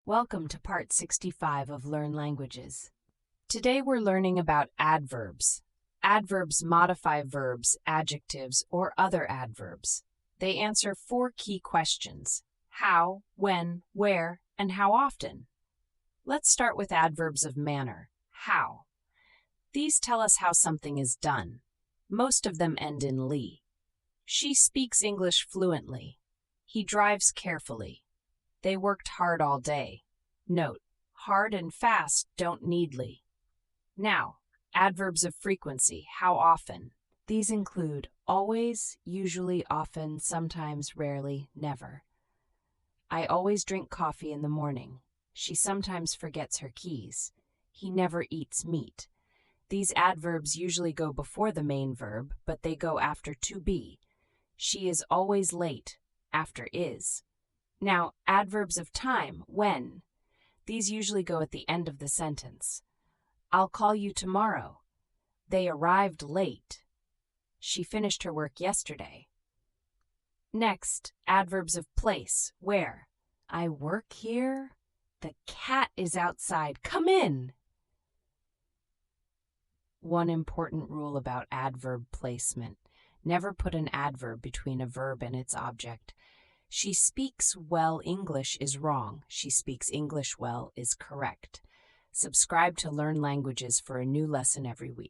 Welcome to part 65 of Learn Languages. Today we're learning about adverbs. Adverbs modify verbs, adjectives, or other adverbs. They answer 4 key questions: how, when, where, and how often. Let's start with adverbs of manner. How. These tell us how something is done. Most of them end in "ly." She speaks English fluently. He drives carefully. They worked hard all day. Note, hard and fast don't need "ly." Now, adverbs of frequency, how often. These include always, usually, often, sometimes, rarely, never. I always drink coffee in the morning. She sometimes forgets her keys. He never eats meat. These adverbs usually go before the main verb, but they go after to be. She is always late, after is. Now, adverbs of time, when. These usually go at the end of the sentence. I'll call you tomorrow. They arrived late. She finished her work yesterday. Next, adverbs of place, where. I work here. The cat is outside. Come in. One important rule about adverb placement: never put an adverb between a verb and its object. She speaks well English is wrong. She speaks English well is correct. Subscribe to Learn Languages for a new lesson every week.